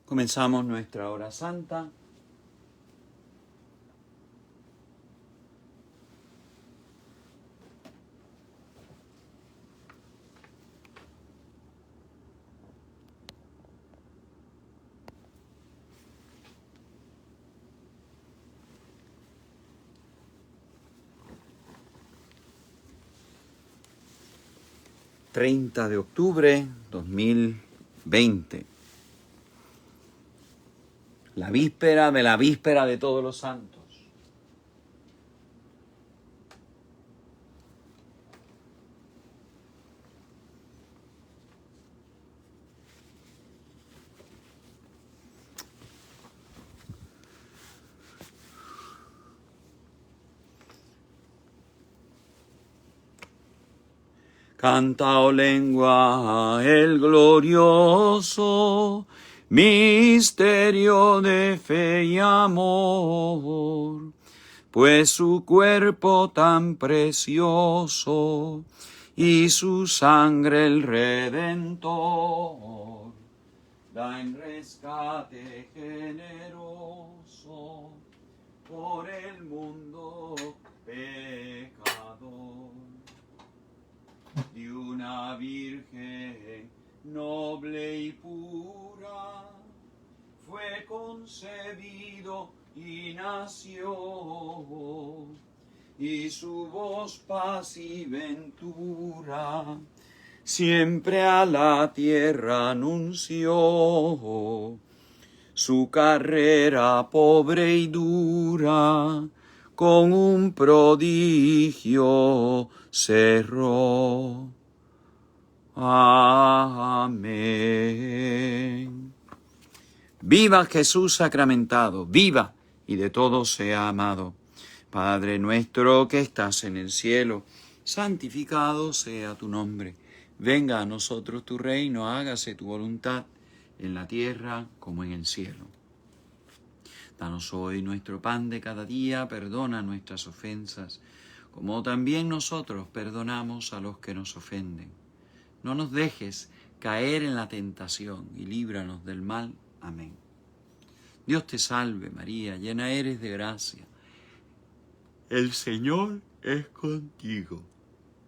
Comenzamos nuestra hora santa. ...30 de octubre 2020... la víspera de Todos los Santos. Canta, oh lengua, el glorioso misterio de fe y amor, pues su cuerpo tan precioso y su sangre el Redentor da en rescate generoso por el mundo pecador. De una virgen noble y pura fue concebido y nació, y su voz paz y ventura siempre a la tierra anunció. Su carrera pobre y dura con un prodigio cerró. Amén. Viva Jesús sacramentado, viva y de todos sea amado. Padre nuestro que estás en el cielo, santificado sea tu nombre. Venga a nosotros tu reino, hágase tu voluntad en la tierra como en el cielo. Danos hoy nuestro pan de cada día, perdona nuestras ofensas, como también nosotros perdonamos a los que nos ofenden. No nos dejes caer en la tentación y líbranos del mal. Amén. Dios te salve María, llena eres de gracia. El Señor es contigo.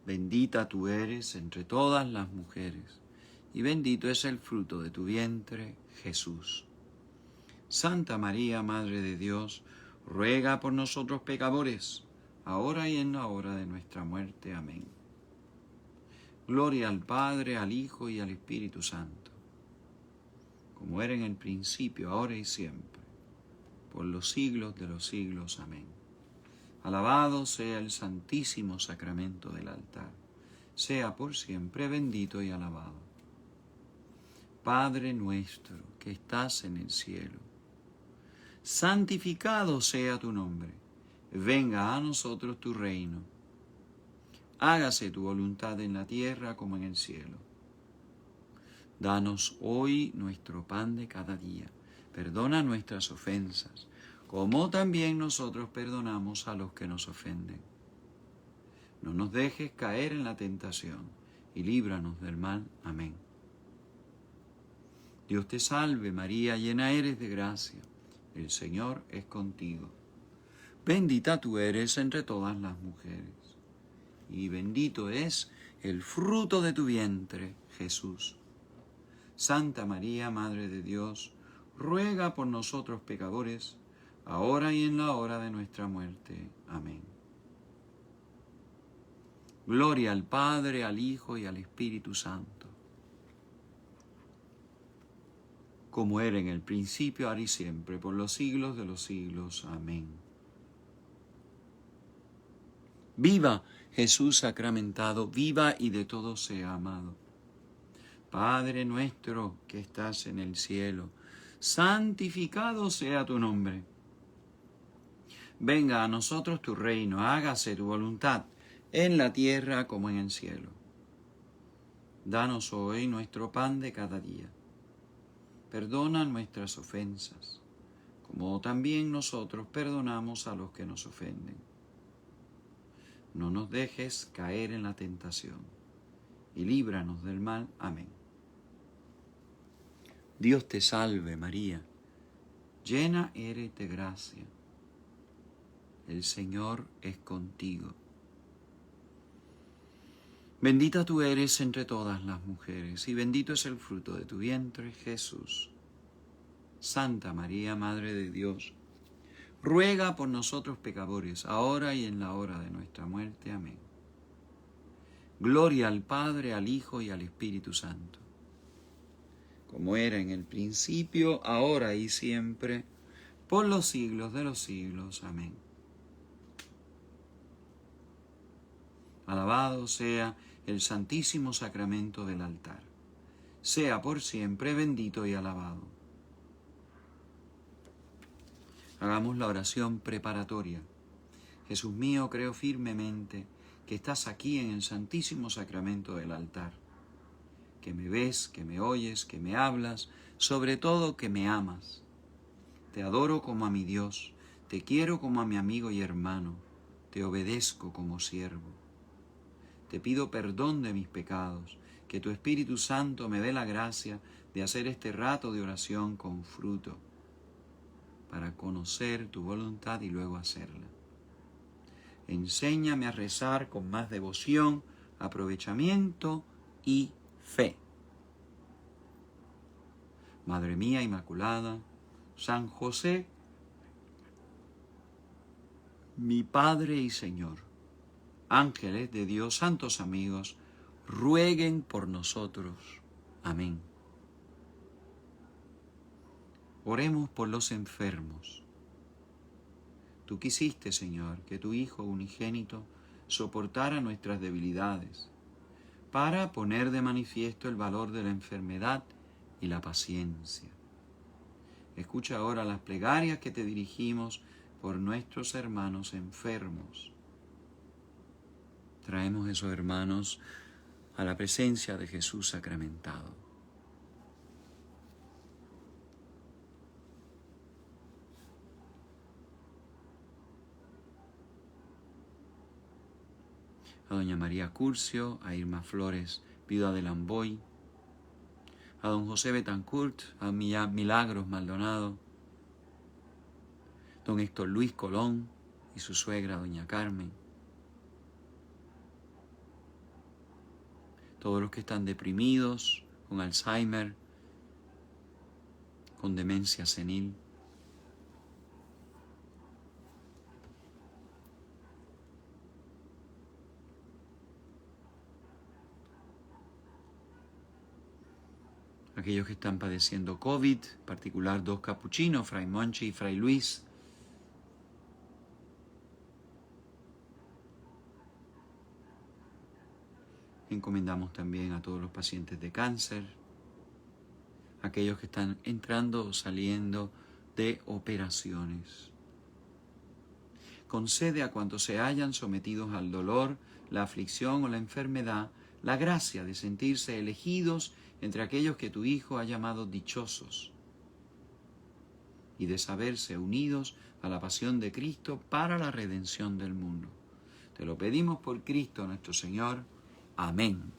Bendita tú eres entre todas las mujeres, y bendito es el fruto de tu vientre, Jesús. Santa María, Madre de Dios, ruega por nosotros pecadores, ahora y en la hora de nuestra muerte. Amén. Gloria al Padre, al Hijo y al Espíritu Santo, como era en el principio, ahora y siempre, por los siglos de los siglos. Amén. Alabado sea el Santísimo Sacramento del altar, sea por siempre bendito y alabado. Padre nuestro que estás en el cielo, santificado sea tu nombre, venga a nosotros tu reino. Hágase tu voluntad en la tierra como en el cielo. Danos hoy nuestro pan de cada día. Perdona nuestras ofensas, como también nosotros perdonamos a los que nos ofenden. No nos dejes caer en la tentación, y líbranos del mal. Amén. Dios te salve María, llena eres de gracia. El Señor es contigo. Bendita tú eres entre todas las mujeres, y bendito es el fruto de tu vientre, Jesús. Santa María, Madre de Dios, ruega por nosotros pecadores, ahora y en la hora de nuestra muerte. Amén. Gloria al Padre, al Hijo y al Espíritu Santo, como era en el principio, ahora y siempre, por los siglos de los siglos. Amén. Viva Jesús sacramentado, viva y de todos sea amado. Padre nuestro que estás en el cielo, santificado sea tu nombre. Venga a nosotros tu reino, hágase tu voluntad en la tierra como en el cielo. Danos hoy nuestro pan de cada día. Perdona nuestras ofensas, como también nosotros perdonamos a los que nos ofenden. No nos dejes caer en la tentación, y líbranos del mal. Amén. Dios te salve María, llena eres de gracia, el Señor es contigo. Bendita tú eres entre todas las mujeres, y bendito es el fruto de tu vientre, Jesús. Santa María, Madre de Dios, ruega por nosotros pecadores, ahora y en la hora de nuestra muerte. Amén. Gloria al Padre, al Hijo y al Espíritu Santo, como era en el principio, ahora y siempre, por los siglos de los siglos. Amén. Alabado sea el Santísimo Sacramento del altar. Sea por siempre bendito y alabado. Hagamos la oración preparatoria. Jesús mío, creo firmemente que estás aquí en el Santísimo Sacramento del altar, que me ves, que me oyes, que me hablas, sobre todo que me amas. Te adoro como a mi Dios, te quiero como a mi amigo y hermano, te obedezco como siervo. Te pido perdón de mis pecados, que tu Espíritu Santo me dé la gracia de hacer este rato de oración con fruto, para conocer tu voluntad y luego hacerla. Enséñame a rezar con más devoción, aprovechamiento y fe. Madre mía Inmaculada, San José, mi Padre y Señor, ángeles de Dios, santos amigos, rueguen por nosotros. Amén. Oremos por los enfermos. Tú quisiste, Señor, que tu Hijo unigénito soportara nuestras debilidades, para poner de manifiesto el valor de la enfermedad y la paciencia. Escucha ahora las plegarias que te dirigimos por nuestros hermanos enfermos. Traemos esos hermanos a la presencia de Jesús sacramentado. A doña María Curcio, a Irma Flores, viuda de Lamboy, a don José Betancourt, a Milagros Maldonado, don Héctor Luis Colón y su suegra, doña Carmen, todos los que están deprimidos, con Alzheimer, con demencia senil. Aquellos que están padeciendo COVID, en particular dos capuchinos, Fray Monchi y Fray Luis. Encomendamos también a todos los pacientes de cáncer, aquellos que están entrando o saliendo de operaciones. Concede a cuantos se hayan sometidos al dolor, la aflicción o la enfermedad, la gracia de sentirse elegidos entre aquellos que tu Hijo ha llamado dichosos y de saberse unidos a la pasión de Cristo para la redención del mundo. Te lo pedimos por Cristo nuestro Señor. Amén.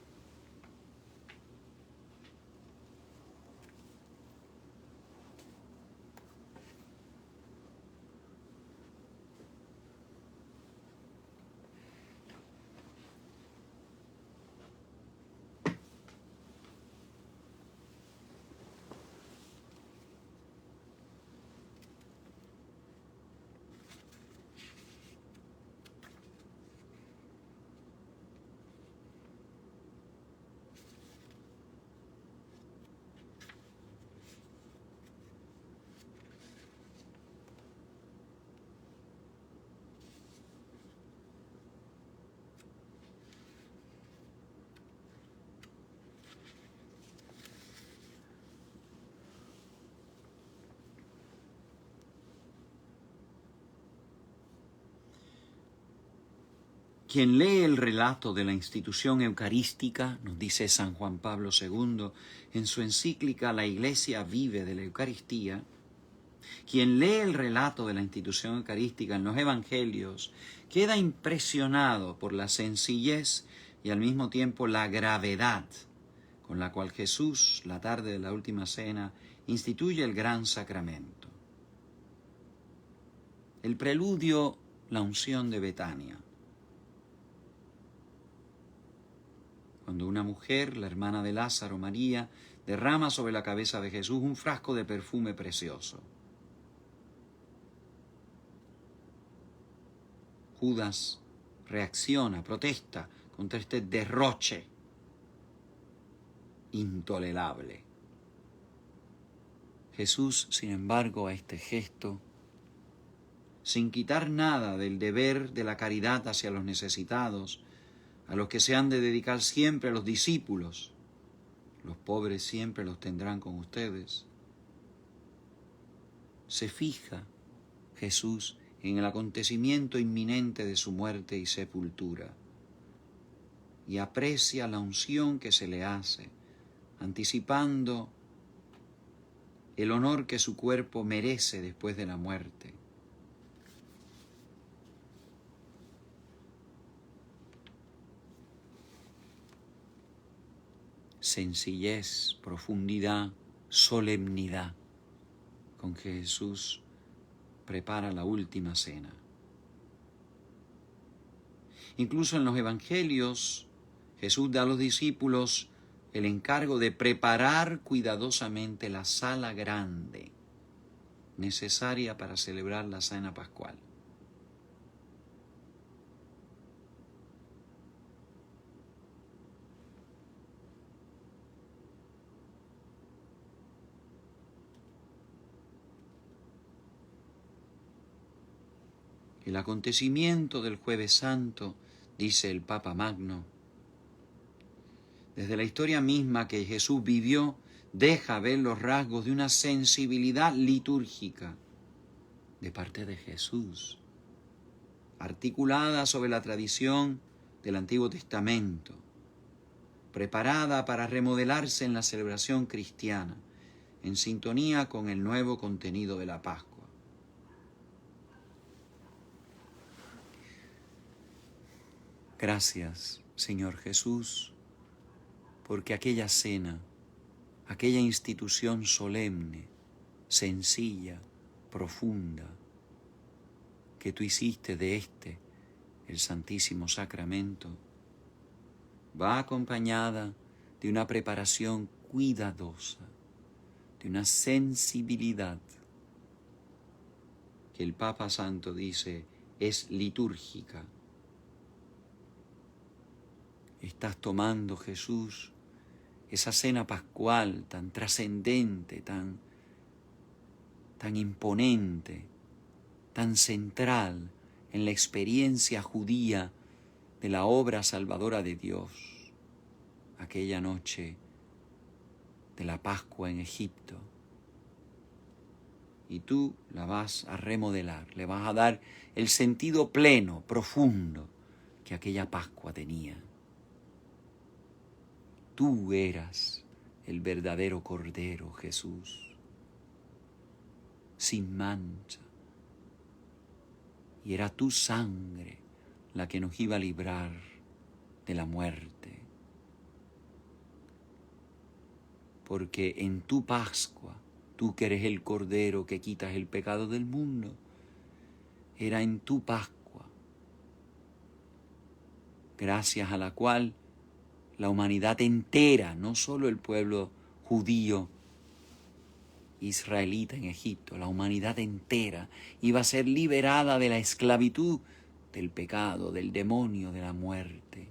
Quien lee el relato de la institución eucarística, nos dice San Juan Pablo II en su encíclica La Iglesia vive de la Eucaristía, quien lee el relato de la institución eucarística en los evangelios queda impresionado por la sencillez y al mismo tiempo la gravedad con la cual Jesús, la tarde de la última cena, instituye el gran sacramento. El preludio, la unción de Betania. Cuando una mujer, la hermana de Lázaro, María, derrama sobre la cabeza de Jesús un frasco de perfume precioso. Judas reacciona, protesta contra este derroche intolerable. Jesús, sin embargo, a este gesto, sin quitar nada del deber de la caridad hacia los necesitados, a los que se han de dedicar siempre a los discípulos, los pobres siempre los tendrán con ustedes. Se fija Jesús en el acontecimiento inminente de su muerte y sepultura y aprecia la unción que se le hace, anticipando el honor que su cuerpo merece después de la muerte. Sencillez, profundidad, solemnidad con que Jesús prepara la última cena. Incluso en los evangelios, Jesús da a los discípulos el encargo de preparar cuidadosamente la sala grande necesaria para celebrar la cena pascual. El acontecimiento del Jueves Santo, dice el Papa Magno, desde la historia misma que Jesús vivió, deja ver los rasgos de una sensibilidad litúrgica de parte de Jesús, articulada sobre la tradición del Antiguo Testamento, preparada para remodelarse en la celebración cristiana, en sintonía con el nuevo contenido de la Pascua. Gracias, Señor Jesús, porque aquella cena, aquella institución solemne, sencilla, profunda, que tú hiciste de el Santísimo Sacramento, va acompañada de una preparación cuidadosa, de una sensibilidad que el Papa Santo dice es litúrgica. Estás tomando, Jesús, esa cena pascual tan trascendente, tan imponente, tan central en la experiencia judía de la obra salvadora de Dios, aquella noche de la Pascua en Egipto. Y tú la vas a remodelar, le vas a dar el sentido pleno, profundo que aquella Pascua tenía. Tú eras el verdadero Cordero, Jesús, sin mancha. Y era tu sangre la que nos iba a librar de la muerte. Porque en tu Pascua, tú que eres el Cordero que quitas el pecado del mundo, era en tu Pascua, gracias a la cual la humanidad entera, no solo el pueblo judío, israelita en Egipto, la humanidad entera iba a ser liberada de la esclavitud, del pecado, del demonio, de la muerte.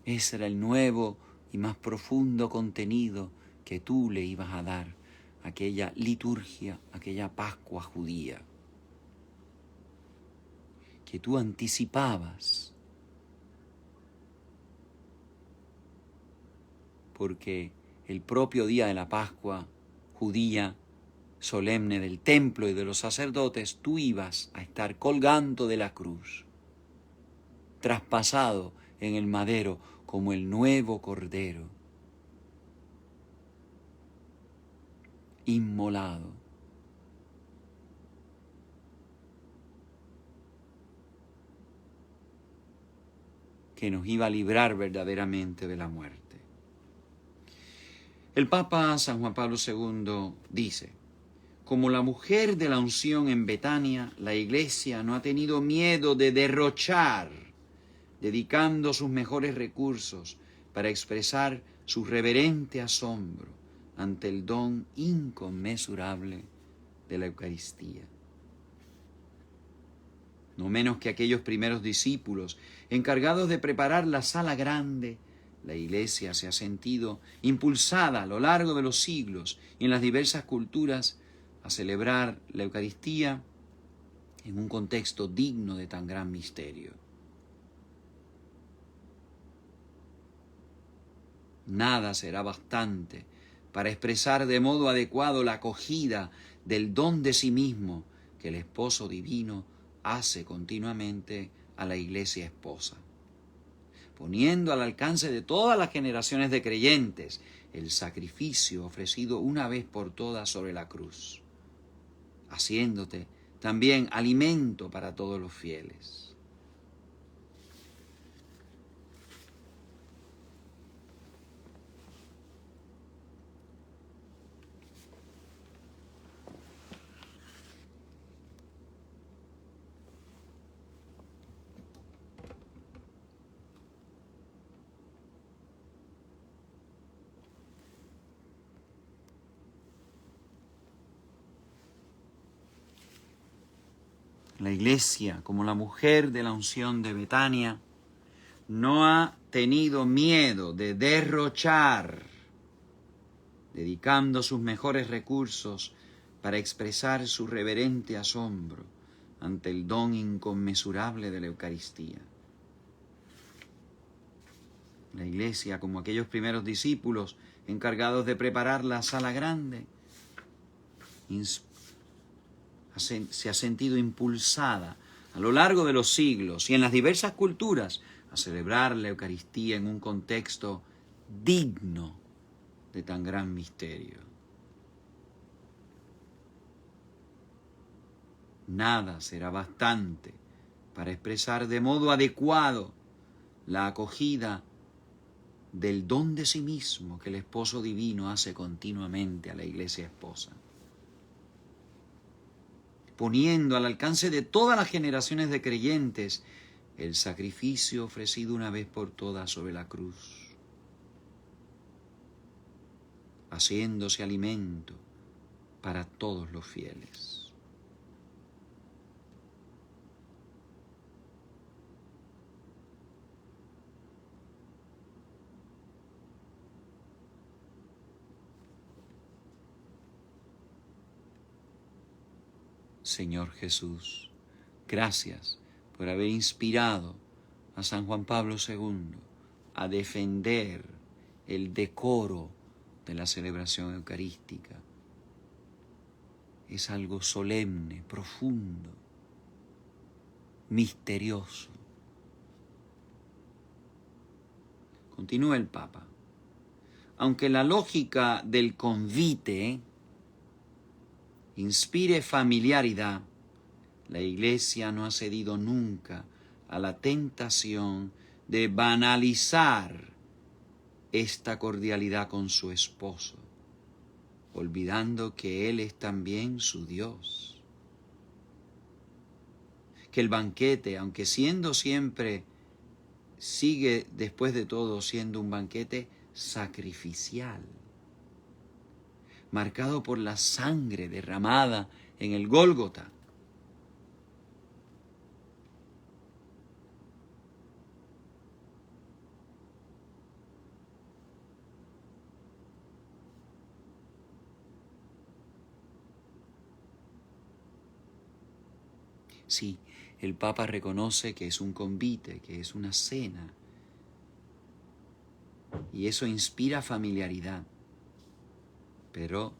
Ese era el nuevo y más profundo contenido que tú le ibas a dar a aquella liturgia, aquella Pascua judía, que tú anticipabas, porque el propio día de la Pascua judía, solemne del templo y de los sacerdotes, tú ibas a estar colgando de la cruz, traspasado en el madero como el nuevo Cordero, inmolado. que nos iba a librar verdaderamente de la muerte. El Papa San Juan Pablo II dice: como la mujer de la unción en Betania, la Iglesia no ha tenido miedo de derrochar, dedicando sus mejores recursos para expresar su reverente asombro ante el don inconmensurable de la Eucaristía. No menos que aquellos primeros discípulos encargados de preparar la sala grande, la Iglesia se ha sentido impulsada a lo largo de los siglos y en las diversas culturas a celebrar la Eucaristía en un contexto digno de tan gran misterio. Nada será bastante para expresar de modo adecuado la acogida del don de sí mismo que el Esposo Divino hace continuamente a la Iglesia esposa, poniendo al alcance de todas las generaciones de creyentes el sacrificio ofrecido una vez por todas sobre la cruz, haciéndote también alimento para todos los fieles. La Iglesia, como la mujer de la unción de Betania, no ha tenido miedo de derrochar, dedicando sus mejores recursos para expresar su reverente asombro ante el don inconmensurable de la Eucaristía. La Iglesia, como aquellos primeros discípulos encargados de preparar la sala grande, se ha sentido impulsada a lo largo de los siglos y en las diversas culturas a celebrar la Eucaristía en un contexto digno de tan gran misterio. Nada será bastante para expresar de modo adecuado la acogida del don de sí mismo que el Esposo Divino hace continuamente a la Iglesia esposa, poniendo al alcance de todas las generaciones de creyentes el sacrificio ofrecido una vez por todas sobre la cruz, haciéndose alimento para todos los fieles. Señor Jesús, gracias por haber inspirado a San Juan Pablo II a defender el decoro de la celebración eucarística. Es algo solemne, profundo, misterioso. Continúa el Papa. Aunque la lógica del convite inspire familiaridad, la Iglesia no ha cedido nunca a la tentación de banalizar esta cordialidad con su esposo, olvidando que Él es también su Dios. Que el banquete, aunque siendo siempre, sigue después de todo siendo un banquete sacrificial, marcado por la sangre derramada en el Gólgota. Sí, el Papa reconoce que es un convite, que es una cena, y eso inspira familiaridad. Pero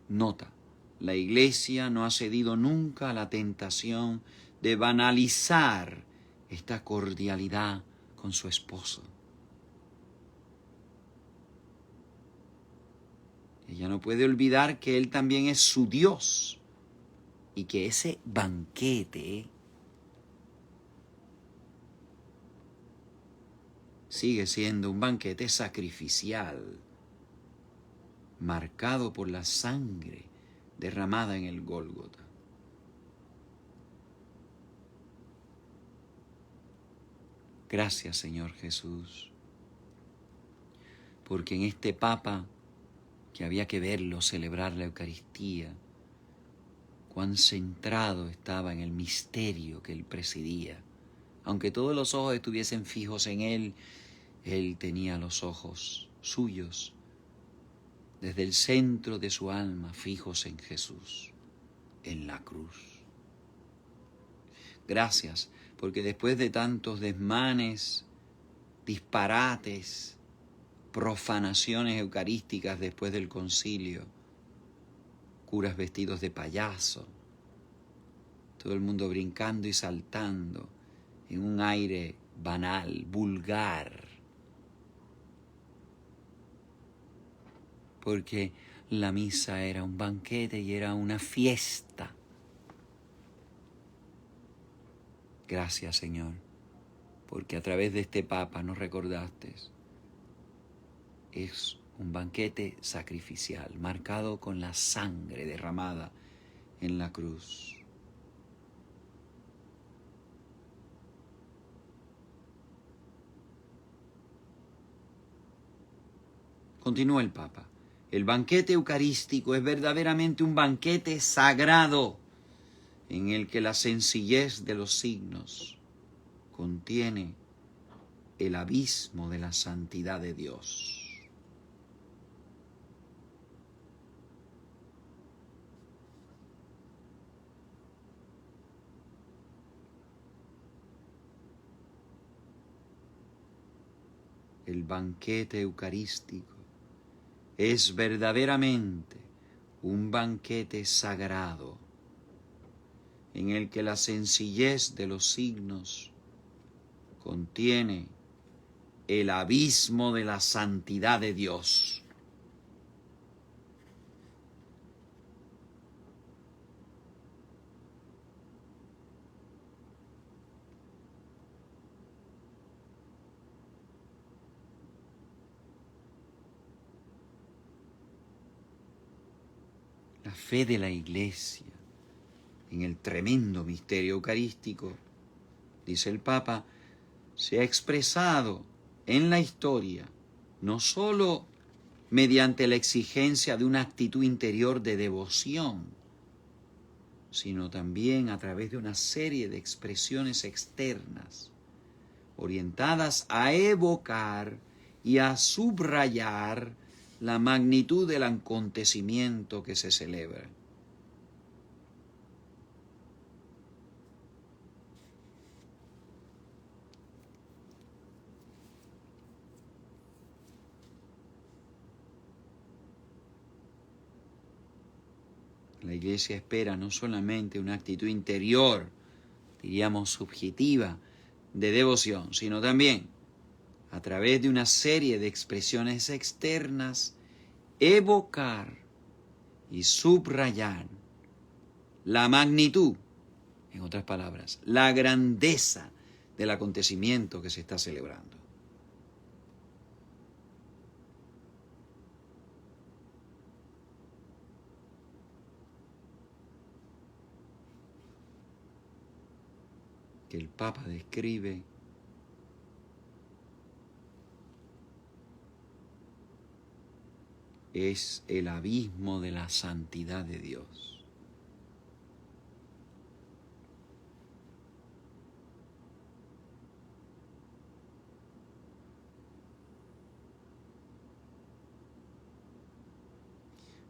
nota, la Iglesia no ha cedido nunca a la tentación de banalizar esta cordialidad con su esposo. Ella no puede olvidar que Él también es su Dios y que ese banquete sigue siendo un banquete sacrificial, marcado por la sangre derramada en el Gólgota. Gracias, Señor Jesús, porque en este Papa, que había que verlo celebrar la Eucaristía, cuán centrado estaba en el misterio que él presidía. Aunque todos los ojos estuviesen fijos en él tenía los ojos suyos desde el centro de su alma fijos en Jesús, en la cruz. Gracias, porque después de tantos desmanes, disparates, profanaciones eucarísticas después del concilio, curas vestidos de payaso, todo el mundo brincando y saltando en un aire banal, vulgar, porque la misa era un banquete y era una fiesta. Gracias, Señor, porque a través de este Papa nos recordaste. Es un banquete sacrificial, marcado con la sangre derramada en la cruz. Continúa el Papa. El banquete eucarístico es verdaderamente un banquete sagrado en el que la sencillez de los signos contiene el abismo de la santidad de Dios. El banquete eucarístico es verdaderamente un banquete sagrado en el que la sencillez de los signos contiene el abismo de la santidad de Dios. La fe de la Iglesia en el tremendo misterio eucarístico, dice el Papa, se ha expresado en la historia no sólo mediante la exigencia de una actitud interior de devoción, sino también a través de una serie de expresiones externas orientadas a evocar y a subrayar la magnitud del acontecimiento que se celebra. La Iglesia espera no solamente una actitud interior, diríamos subjetiva, de devoción, sino también, a través de una serie de expresiones externas, evocar y subrayar la magnitud, en otras palabras, la grandeza del acontecimiento que se está celebrando. Que el Papa describe es el abismo de la santidad de Dios.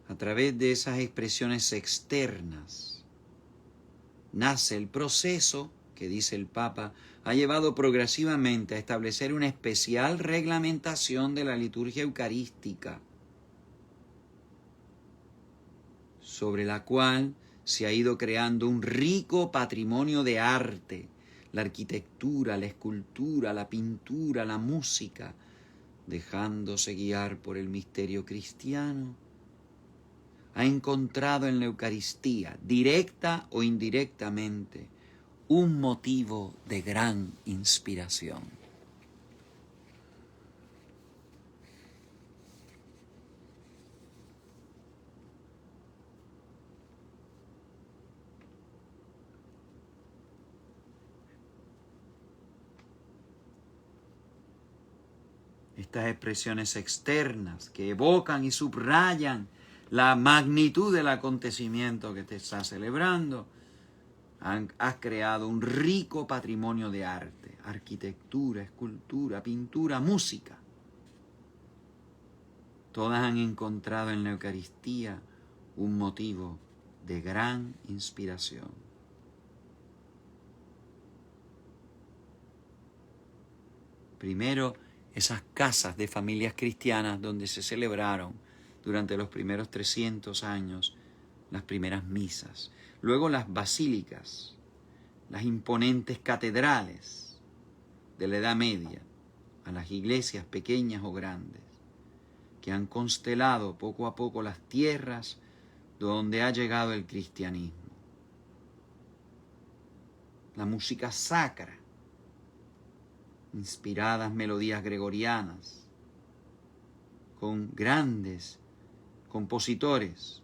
A través de esas expresiones externas nace el proceso que, dice el Papa, ha llevado progresivamente a establecer una especial reglamentación de la liturgia eucarística, sobre la cual se ha ido creando un rico patrimonio de arte, la arquitectura, la escultura, la pintura, la música, dejándose guiar por el misterio cristiano, ha encontrado en la Eucaristía, directa o indirectamente, un motivo de gran inspiración. estas expresiones externas que evocan y subrayan la magnitud del acontecimiento que te está celebrando, has creado un rico patrimonio de arte, arquitectura, escultura, pintura, música. Todas han encontrado en la Eucaristía un motivo de gran inspiración. Primero, esas casas de familias cristianas donde se celebraron durante los primeros 300 años las primeras misas. Luego las basílicas, las imponentes catedrales de la Edad Media, a las iglesias pequeñas o grandes, que han constelado poco a poco las tierras donde ha llegado el cristianismo. La música sacra, inspiradas melodías gregorianas, con grandes compositores.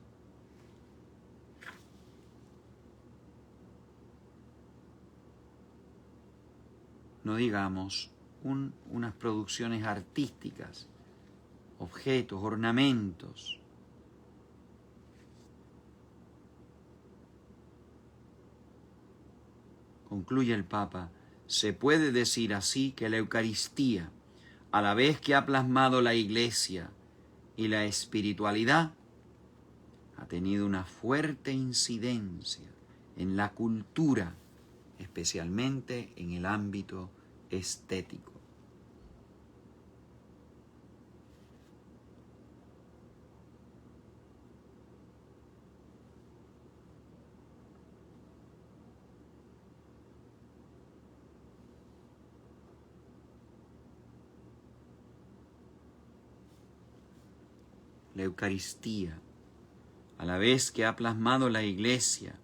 No digamos unas producciones artísticas, objetos, ornamentos. Concluye el Papa, se puede decir así que la Eucaristía, a la vez que ha plasmado la Iglesia y la espiritualidad, ha tenido una fuerte incidencia en la cultura, especialmente en el ámbito estético. La Eucaristía, a la vez que ha plasmado la Iglesia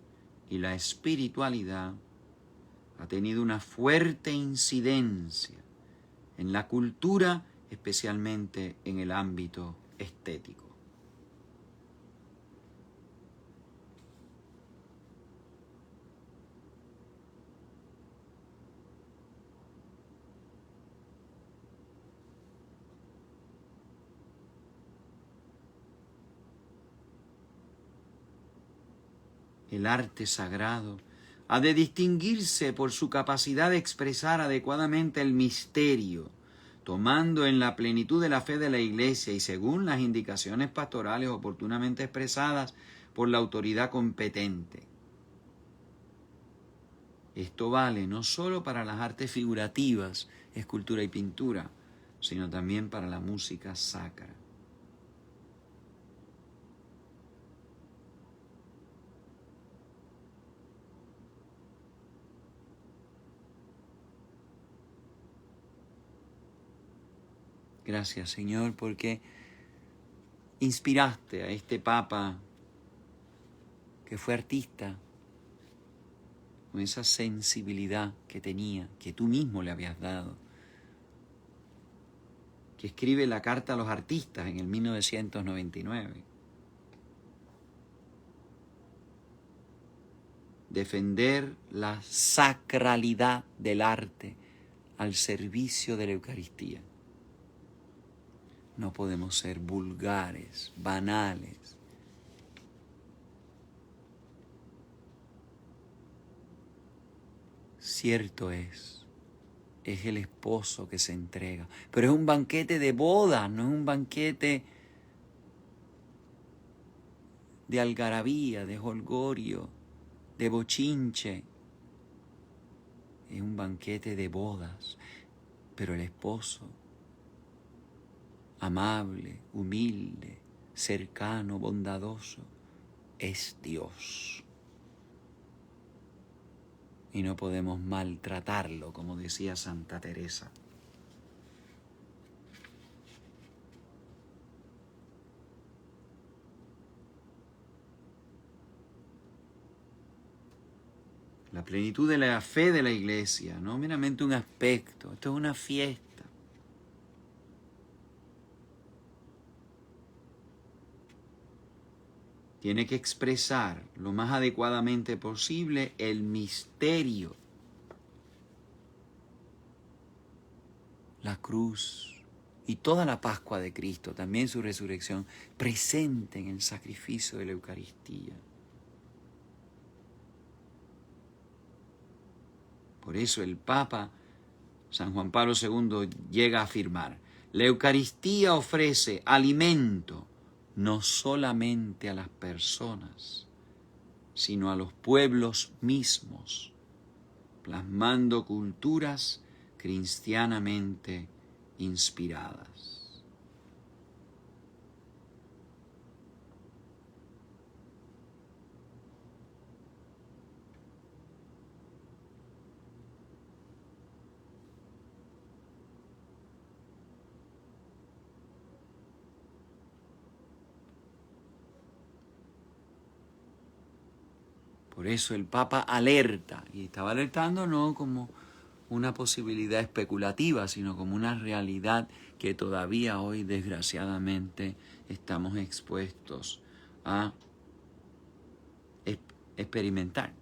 y la espiritualidad, ha tenido una fuerte incidencia en la cultura, especialmente en el ámbito estético. El arte sagrado ha de distinguirse por su capacidad de expresar adecuadamente el misterio, tomando en la plenitud de la fe de la Iglesia y según las indicaciones pastorales oportunamente expresadas por la autoridad competente. Esto vale no solo para las artes figurativas, escultura y pintura, sino también para la música sacra. Gracias, Señor, porque inspiraste a este Papa que fue artista, con esa sensibilidad que tenía, que tú mismo le habías dado, que escribe la carta a los artistas en el 1999. Defender la sacralidad del arte al servicio de la Eucaristía. No podemos ser vulgares, banales. Cierto es el esposo que se entrega, pero es un banquete de boda, no es un banquete de algarabía, de jolgorio, de bochinche. Es un banquete de bodas, pero el esposo, amable, humilde, cercano, bondadoso, es Dios. Y no podemos maltratarlo, como decía Santa Teresa. La plenitud de la fe de la Iglesia, no meramente un aspecto, esto es una fiesta. Tiene que expresar lo más adecuadamente posible el misterio. La cruz, y toda la Pascua de Cristo, también su resurrección, presente en el sacrificio de la Eucaristía. Por eso el Papa San Juan Pablo II llega a afirmar: la Eucaristía ofrece alimento no solamente a las personas, sino a los pueblos mismos, plasmando culturas cristianamente inspiradas. Por eso el Papa alerta, y estaba alertando no como una posibilidad especulativa, sino como una realidad que todavía hoy, desgraciadamente, estamos expuestos a experimentar.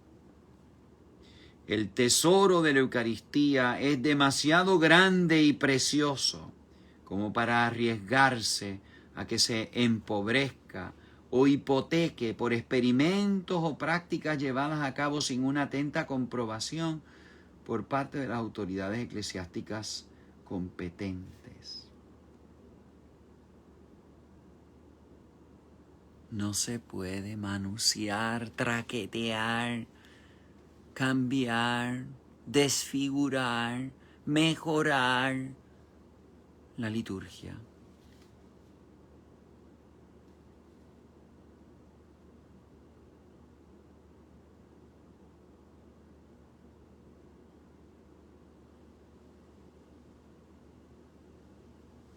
El tesoro de la Eucaristía es demasiado grande y precioso como para arriesgarse a que se empobrezca o hipoteque por experimentos o prácticas llevadas a cabo sin una atenta comprobación por parte de las autoridades eclesiásticas competentes. No se puede manusear, traquetear, cambiar, desfigurar, mejorar la liturgia.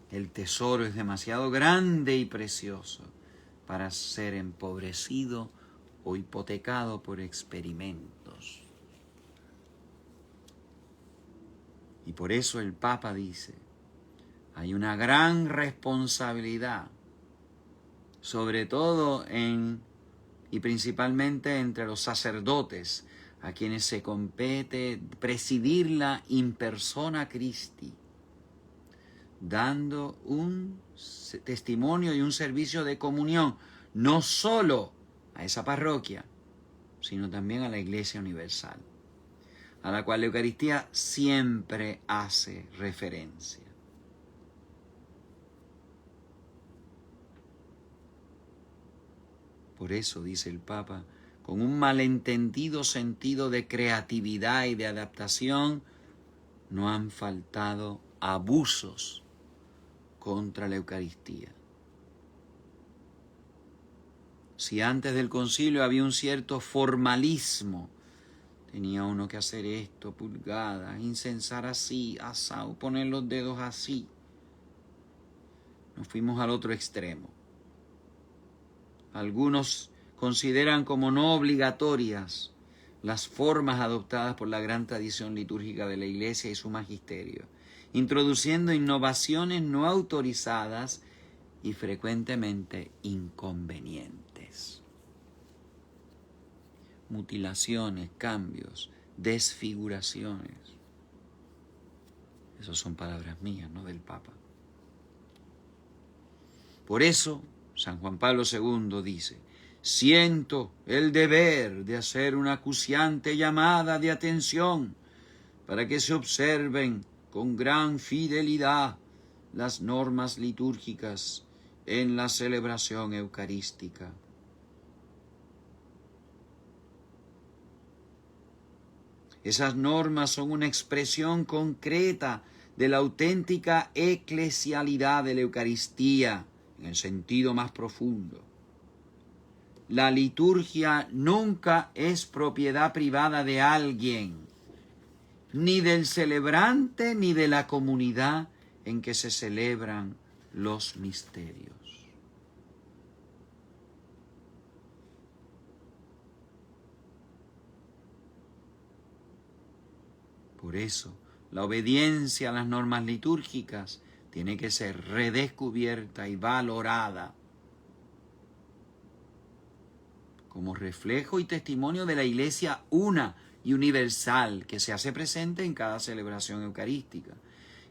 El tesoro es demasiado grande y precioso para ser empobrecido o hipotecado por experimentos. Y por eso el Papa dice: hay una gran responsabilidad, sobre todo y principalmente entre los sacerdotes, a quienes se compete presidirla in persona Christi, dando un testimonio y un servicio de comunión, no solo a esa parroquia, sino también a la Iglesia Universal, a la cual la Eucaristía siempre hace referencia. Por eso, dice el Papa, con un malentendido sentido de creatividad y de adaptación, no han faltado abusos contra la Eucaristía. Si antes del concilio había un cierto formalismo, tenía uno que hacer esto, pulgadas, incensar así, asado, poner los dedos así, nos fuimos al otro extremo. Algunos consideran como no obligatorias las formas adoptadas por la gran tradición litúrgica de la Iglesia y su magisterio, introduciendo innovaciones no autorizadas y frecuentemente inconvenientes. Mutilaciones, cambios, desfiguraciones. Esas son palabras mías, no del Papa. Por eso, San Juan Pablo II dice: siento el deber de hacer una acuciante llamada de atención para que se observen con gran fidelidad las normas litúrgicas en la celebración eucarística. Esas normas son una expresión concreta de la auténtica eclesialidad de la Eucaristía, en el sentido más profundo. La liturgia nunca es propiedad privada de alguien, ni del celebrante ni de la comunidad en que se celebran los misterios. Por eso, la obediencia a las normas litúrgicas tiene que ser redescubierta y valorada como reflejo y testimonio de la Iglesia una y universal que se hace presente en cada celebración eucarística.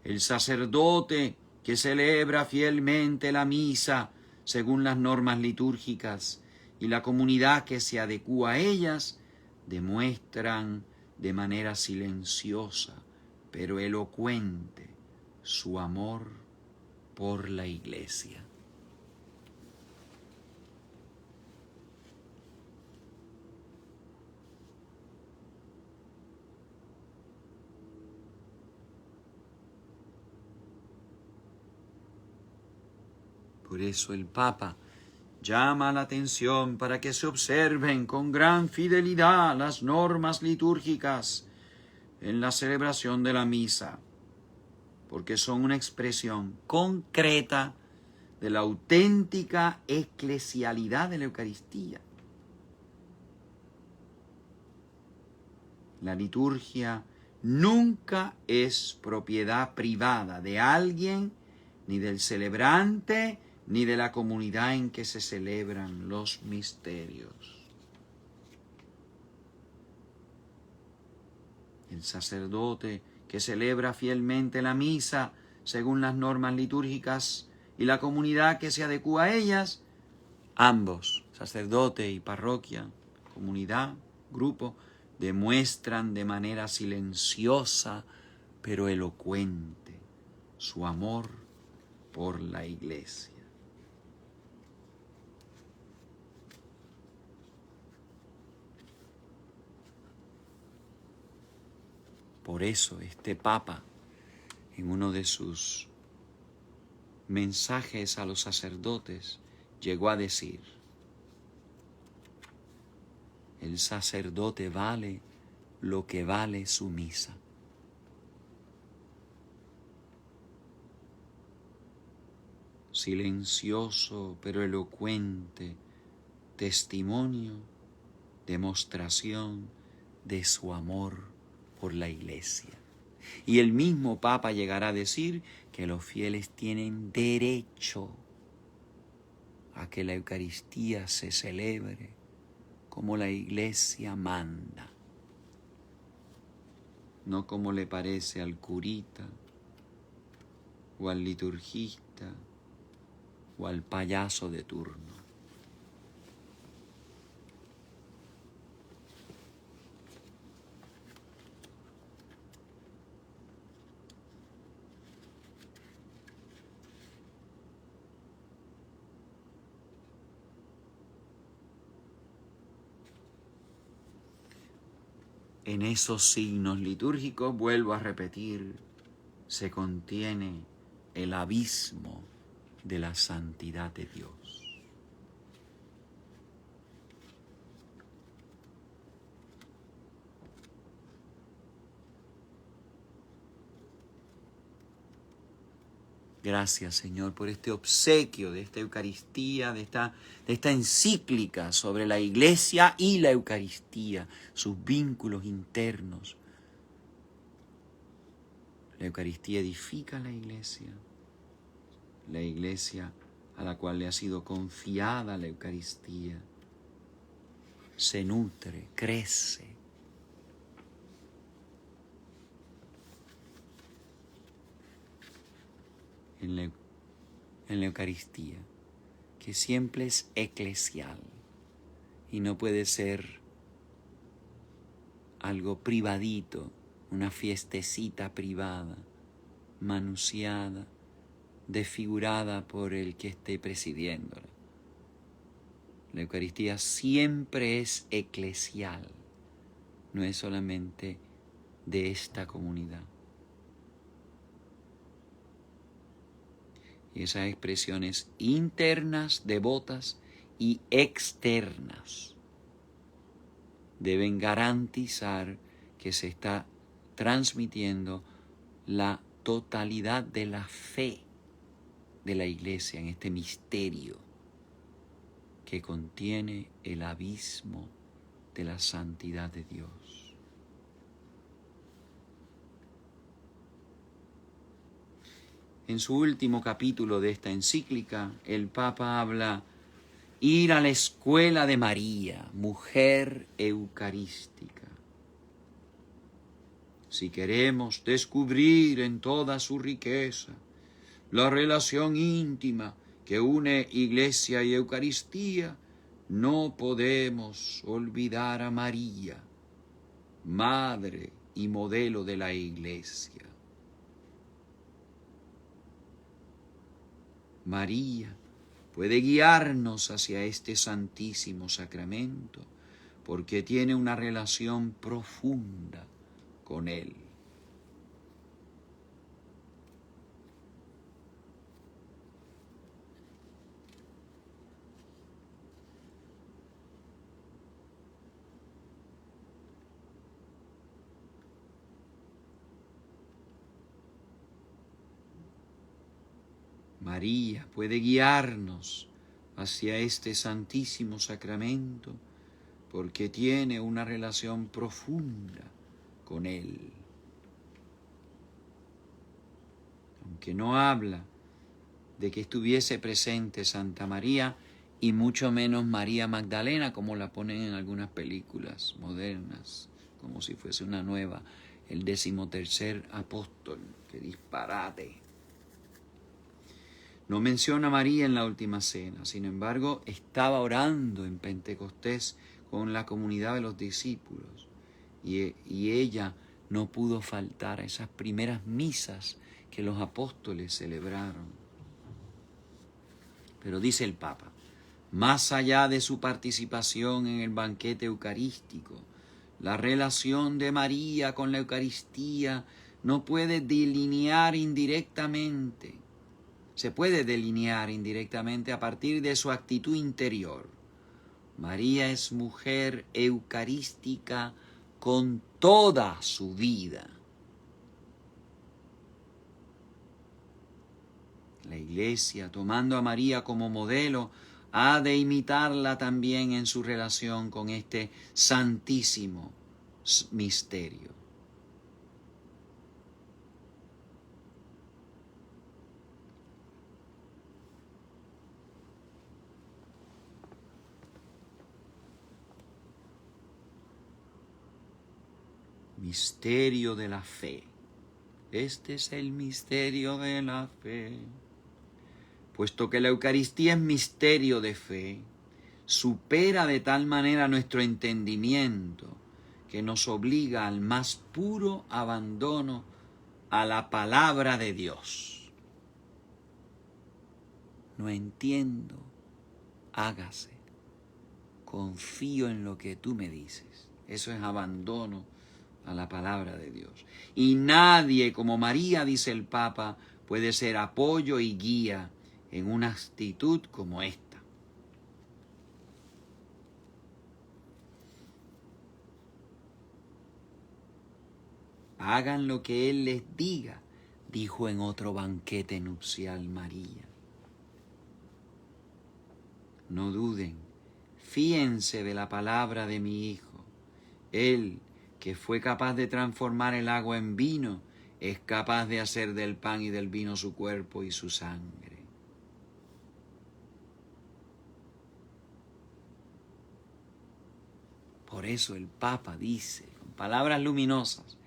El sacerdote que celebra fielmente la misa según las normas litúrgicas y la comunidad que se adecúa a ellas, demuestran de manera silenciosa pero elocuente su amor por la Iglesia. Por eso el Papa llama la atención para que se observen con gran fidelidad las normas litúrgicas en la celebración de la misa, porque son una expresión concreta de la auténtica eclesialidad de la Eucaristía. La liturgia nunca es propiedad privada de alguien, ni del celebrante, ni de la comunidad en que se celebran los misterios. El sacerdote que celebra fielmente la misa según las normas litúrgicas y la comunidad que se adecúa a ellas, ambos, sacerdote y parroquia, comunidad, grupo, demuestran de manera silenciosa pero elocuente su amor por la Iglesia. Por eso este Papa, en uno de sus mensajes a los sacerdotes, llegó a decir: el sacerdote vale lo que vale su misa. Silencioso pero elocuente testimonio, demostración de su amor por la Iglesia. Y el mismo Papa llegará a decir que los fieles tienen derecho a que la Eucaristía se celebre como la Iglesia manda, no como le parece al curita o al liturgista o al payaso de turno. En esos signos litúrgicos, vuelvo a repetir, se contiene el abismo de la santidad de Dios. Gracias, Señor, por este obsequio de esta Eucaristía, de esta encíclica sobre la Iglesia y la Eucaristía, sus vínculos internos. La Eucaristía edifica a la Iglesia a la cual le ha sido confiada la Eucaristía, se nutre, crece. En la Eucaristía, que siempre es eclesial y no puede ser algo privadito, una fiestecita privada, manuseada, desfigurada por el que esté presidiéndola. La Eucaristía siempre es eclesial, no es solamente de esta comunidad. Y esas expresiones internas, devotas y externas deben garantizar que se está transmitiendo la totalidad de la fe de la Iglesia en este misterio que contiene el abismo de la santidad de Dios. En su último capítulo de esta encíclica, el Papa habla ir a la escuela de María, mujer eucarística. Si queremos descubrir en toda su riqueza la relación íntima que une Iglesia y Eucaristía, no podemos olvidar a María, Madre y modelo de la Iglesia. María puede guiarnos hacia este santísimo sacramento porque tiene una relación profunda con Él. María puede guiarnos hacia este santísimo sacramento porque tiene una relación profunda con Él. Aunque no habla de que estuviese presente Santa María y mucho menos María Magdalena, como la ponen en algunas películas modernas, como si fuese una nueva, el 13º apóstol. ¡Qué disparate! No menciona a María en la última cena, sin embargo, estaba orando en Pentecostés con la comunidad de los discípulos y ella no pudo faltar a esas primeras misas que los apóstoles celebraron. Pero dice el Papa, más allá de su participación en el banquete eucarístico, la relación de María con la Eucaristía no puede delinear indirectamente. Se puede delinear indirectamente a partir de su actitud interior. María es mujer eucarística con toda su vida. La Iglesia, tomando a María como modelo, ha de imitarla también en su relación con este santísimo misterio. Misterio de la fe. Este es el misterio de la fe. Puesto que la Eucaristía es misterio de fe, supera de tal manera nuestro entendimiento que nos obliga al más puro abandono a la palabra de Dios. No entiendo, hágase. Confío en lo que tú me dices. Eso es abandono a la palabra de Dios. Y nadie, como María, dice el Papa, puede ser apoyo y guía en una actitud como esta. Hagan lo que Él les diga, dijo en otro banquete nupcial María. No duden, fíense de la palabra de mi Hijo. Él, que fue capaz de transformar el agua en vino, es capaz de hacer del pan y del vino su cuerpo y su sangre. Por eso el Papa dice, con palabras luminosas,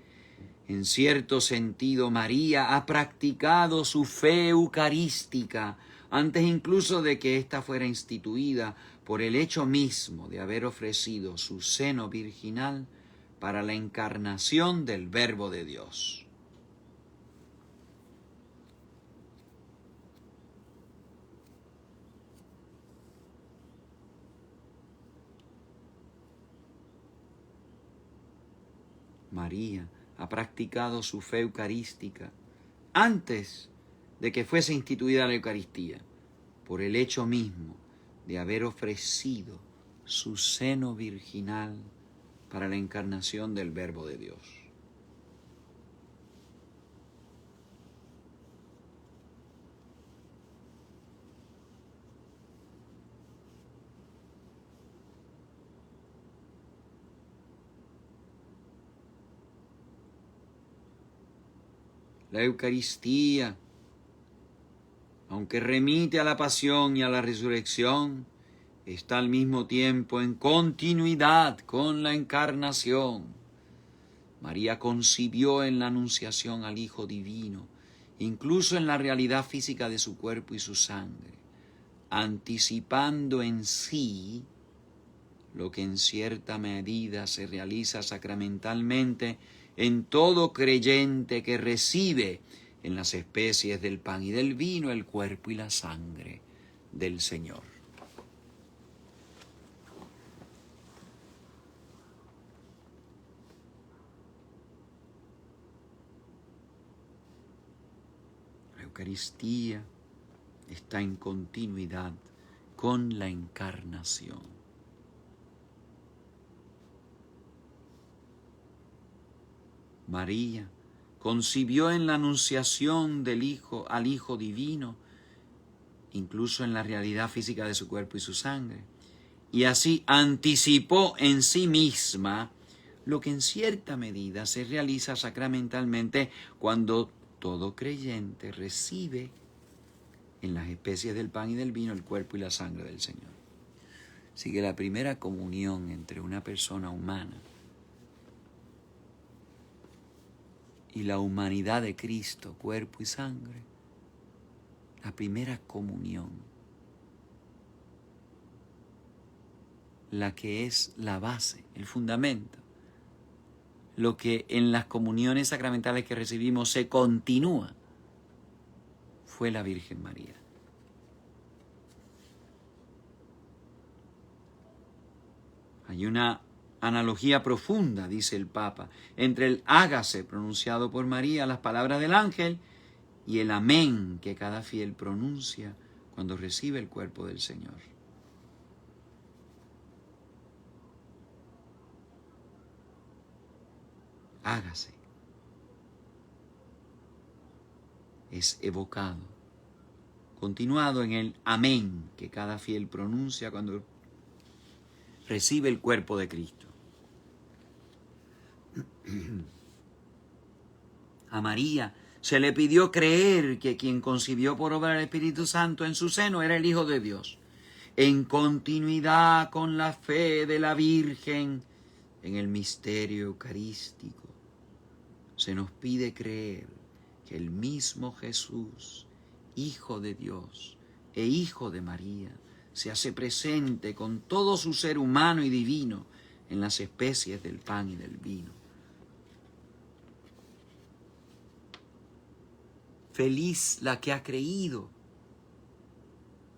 en cierto sentido María ha practicado su fe eucarística antes incluso de que ésta fuera instituida por el hecho mismo de haber ofrecido su seno virginal para la encarnación del Verbo de Dios. María ha practicado su fe eucarística antes de que fuese instituida la Eucaristía, por el hecho mismo de haber ofrecido su seno virginal para la encarnación del Verbo de Dios. La Eucaristía, aunque remite a la pasión y a la resurrección, está al mismo tiempo en continuidad con la encarnación. María concibió en la anunciación al Hijo Divino incluso en la realidad física de su cuerpo y su sangre, anticipando en sí lo que en cierta medida se realiza sacramentalmente en todo creyente que recibe en las especies del pan y del vino el cuerpo y la sangre del Señor. La Eucaristía está en continuidad con la encarnación. María concibió en la anunciación del Hijo al Hijo Divino, incluso en la realidad física de su cuerpo y su sangre, y así anticipó en sí misma lo que en cierta medida se realiza sacramentalmente cuando todo creyente recibe en las especies del pan y del vino el cuerpo y la sangre del Señor. Así que la primera comunión entre una persona humana y la humanidad de Cristo, cuerpo y sangre, la primera comunión, la que es la base, el fundamento, lo que en las comuniones sacramentales que recibimos se continúa, fue la Virgen María. Hay una analogía profunda, dice el Papa, entre el hágase pronunciado por María, las palabras del ángel, y el amén que cada fiel pronuncia cuando recibe el cuerpo del Señor. Hágase. Es evocado, continuado en el amén que cada fiel pronuncia cuando recibe el cuerpo de Cristo. A María se le pidió creer que quien concibió por obra del Espíritu Santo en su seno era el Hijo de Dios, en continuidad con la fe de la Virgen en el misterio eucarístico. Se nos pide creer que el mismo Jesús, Hijo de Dios e Hijo de María, se hace presente con todo su ser humano y divino en las especies del pan y del vino. Feliz la que ha creído,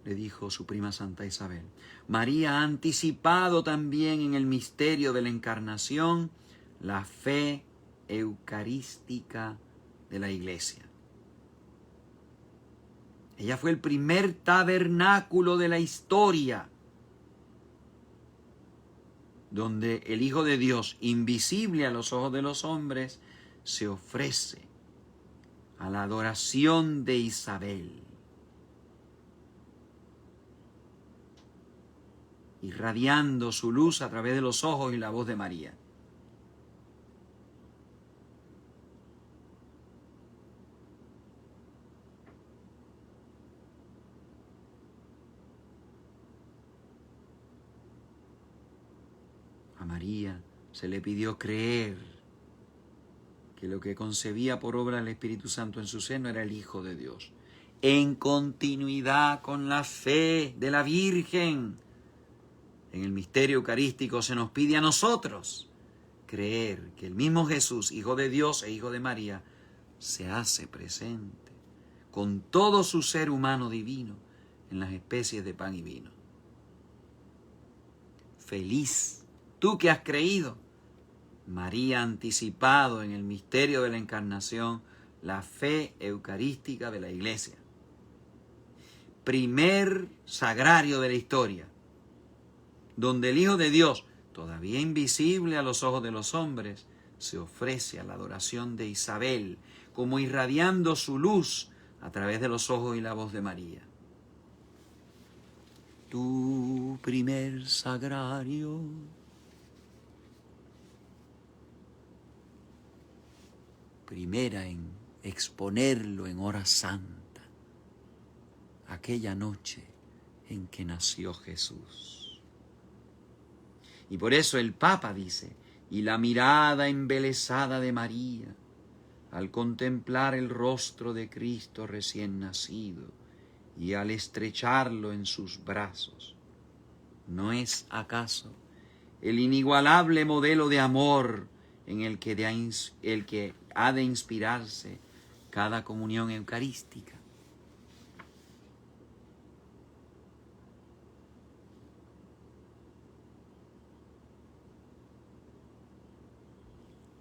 le dijo su prima Santa Isabel. María ha anticipado también en el misterio de la encarnación la fe eucarística de la Iglesia. Ella fue el primer tabernáculo de la historia, donde el Hijo de Dios, invisible a los ojos de los hombres, se ofrece a la adoración de Isabel, irradiando su luz a través de los ojos y la voz de María. A María se le pidió creer que lo que concebía por obra del Espíritu Santo en su seno era el Hijo de Dios, en continuidad con la fe de la Virgen. En el misterio eucarístico se nos pide a nosotros creer que el mismo Jesús, Hijo de Dios e Hijo de María, se hace presente con todo su ser humano divino en las especies de pan y vino. Feliz tú que has creído. María ha anticipado en el misterio de la encarnación la fe eucarística de la Iglesia. Primer sagrario de la historia, donde el Hijo de Dios, todavía invisible a los ojos de los hombres, se ofrece a la adoración de Isabel, como irradiando su luz a través de los ojos y la voz de María. Tu primer sagrario, primera en exponerlo en hora santa, aquella noche en que nació Jesús. Y por eso el Papa dice, y la mirada embelesada de María al contemplar el rostro de Cristo recién nacido y al estrecharlo en sus brazos, ¿no es acaso el inigualable modelo de amor en el que ha de inspirarse cada comunión eucarística?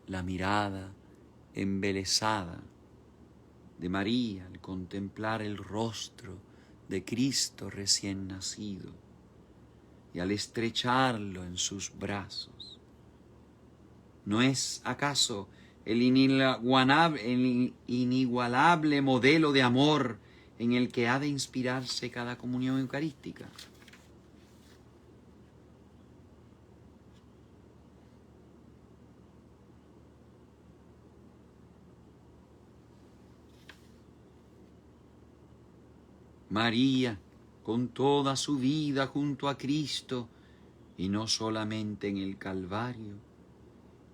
La mirada embelesada de María al contemplar el rostro de Cristo recién nacido y al estrecharlo en sus brazos, ¿no es acaso el inigualable modelo de amor en el que ha de inspirarse cada comunión eucarística? María, con toda su vida junto a Cristo, y no solamente en el Calvario,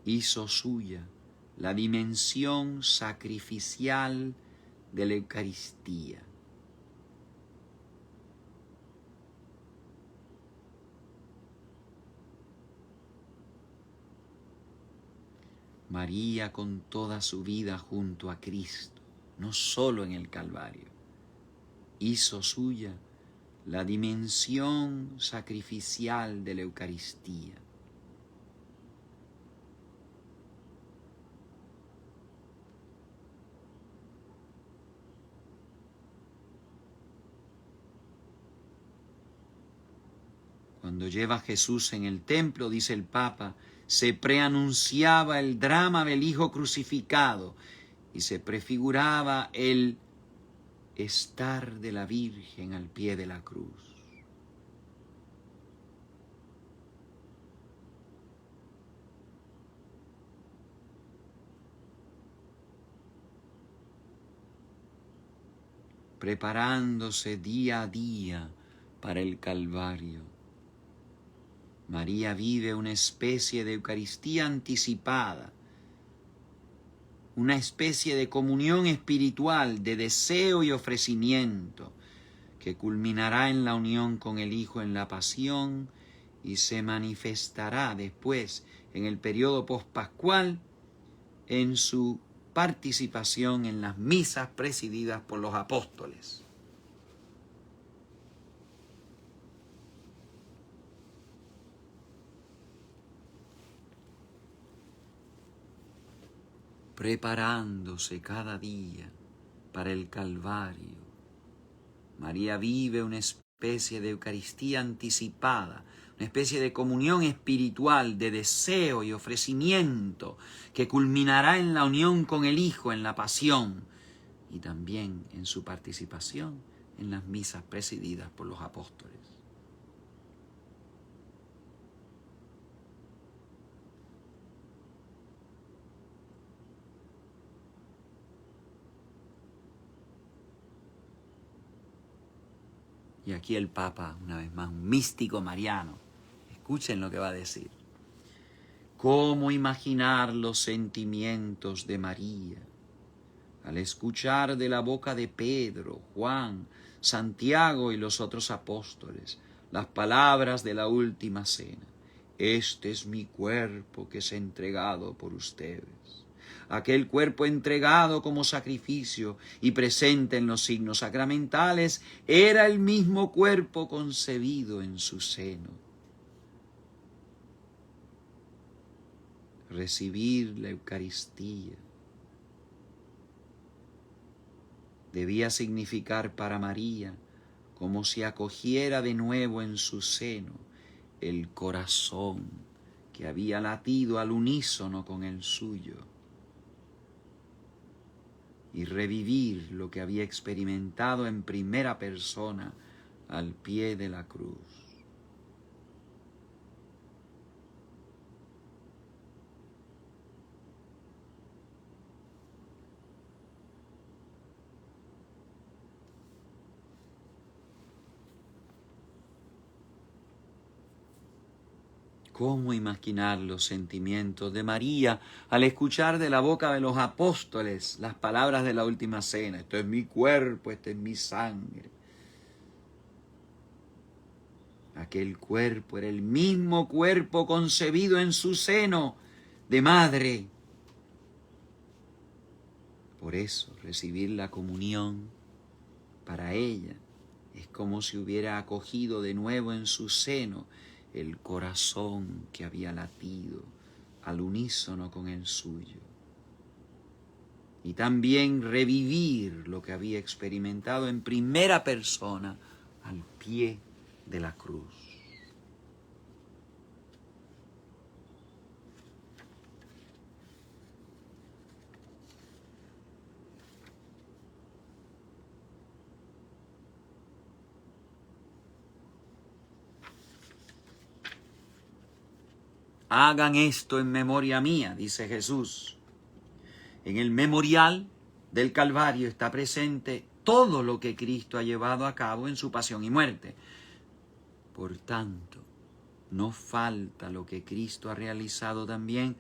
hizo suya la dimensión sacrificial de la Eucaristía. María, con toda su vida junto a Cristo, no solo en el Calvario, hizo suya la dimensión sacrificial de la Eucaristía. Cuando lleva a Jesús en el templo, dice el Papa, se preanunciaba el drama del Hijo crucificado y se prefiguraba el estar de la Virgen al pie de la cruz. Preparándose día a día para el Calvario. María vive una especie de Eucaristía anticipada, una especie de comunión espiritual, de deseo y ofrecimiento, que culminará en la unión con el Hijo en la pasión y se manifestará después, en el periodo pospascual, en su participación en las misas presididas por los apóstoles. Preparándose cada día para el Calvario, María vive una especie de Eucaristía anticipada, una especie de comunión espiritual, de deseo y ofrecimiento, que culminará en la unión con el Hijo en la pasión y también en su participación en las misas presididas por los apóstoles. Y aquí el Papa, una vez más, un místico mariano. Escuchen lo que va a decir. ¿Cómo imaginar los sentimientos de María al escuchar de la boca de Pedro, Juan, Santiago y los otros apóstoles las palabras de la última cena? Este es mi cuerpo que es entregado por ustedes. Aquel cuerpo entregado como sacrificio y presente en los signos sacramentales era el mismo cuerpo concebido en su seno. Recibir la Eucaristía debía significar para María como si acogiera de nuevo en su seno el corazón que había latido al unísono con el suyo y revivir lo que había experimentado en primera persona al pie de la cruz. ¿Cómo imaginar los sentimientos de María al escuchar de la boca de los apóstoles las palabras de la última cena? Esto es mi cuerpo, esto es mi sangre. Aquel cuerpo era el mismo cuerpo concebido en su seno de madre. Por eso, recibir la comunión para ella es como si hubiera acogido de nuevo en su seno el corazón que había latido al unísono con el suyo. Y también revivir lo que había experimentado en primera persona al pie de la cruz. Hagan esto en memoria mía, dice Jesús. En el memorial del Calvario está presente todo lo que Cristo ha llevado a cabo en su pasión y muerte. Por tanto, no falta lo que Cristo ha realizado también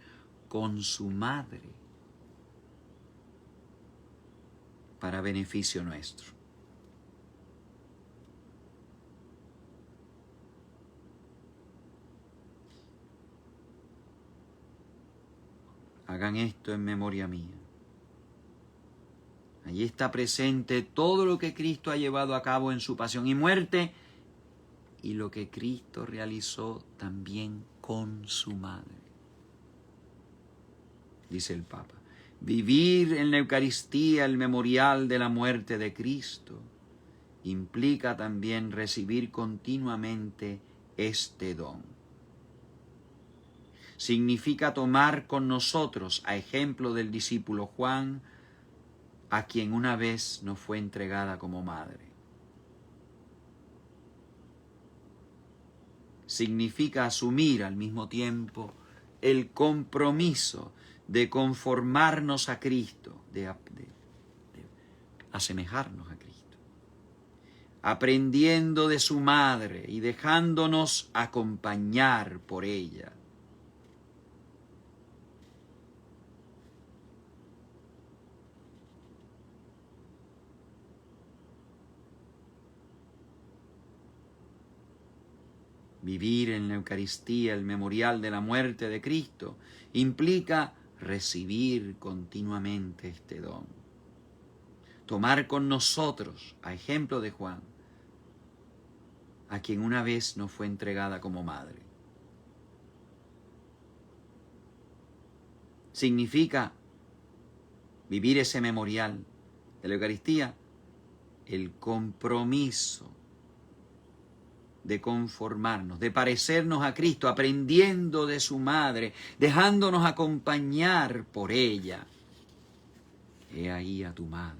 con su madre para beneficio nuestro. Hagan esto en memoria mía. Allí está presente todo lo que Cristo ha llevado a cabo en su pasión y muerte y lo que Cristo realizó también con su madre. Dice el Papa, vivir en la Eucaristía el memorial de la muerte de Cristo implica también recibir continuamente este don. Significa tomar con nosotros, a ejemplo del discípulo Juan, a quien una vez nos fue entregada como madre. Significa asumir al mismo tiempo el compromiso de conformarnos a Cristo, de asemejarnos a Cristo, aprendiendo de su madre y dejándonos acompañar por ella. Vivir en la Eucaristía el memorial de la muerte de Cristo implica recibir continuamente este don. Tomar con nosotros, a ejemplo de Juan, a quien una vez nos fue entregada como madre. Significa vivir ese memorial de la Eucaristía, el compromiso de conformarnos, de parecernos a Cristo, aprendiendo de su madre, dejándonos acompañar por ella. He ahí a tu madre.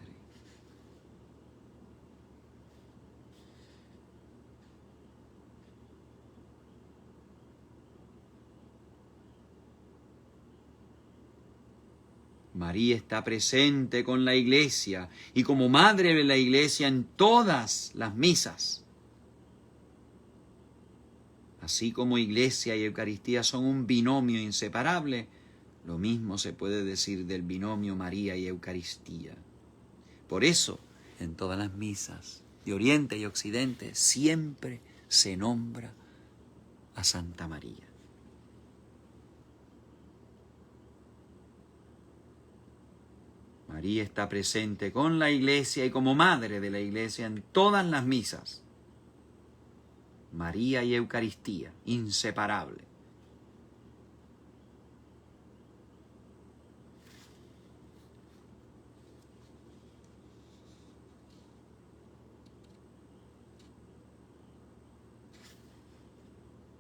María está presente con la Iglesia y como madre de la Iglesia en todas las misas. Así como Iglesia y Eucaristía son un binomio inseparable, lo mismo se puede decir del binomio María y Eucaristía. Por eso, en todas las misas de Oriente y Occidente, siempre se nombra a Santa María. María está presente con la Iglesia y como madre de la Iglesia en todas las misas. María y Eucaristía, inseparable.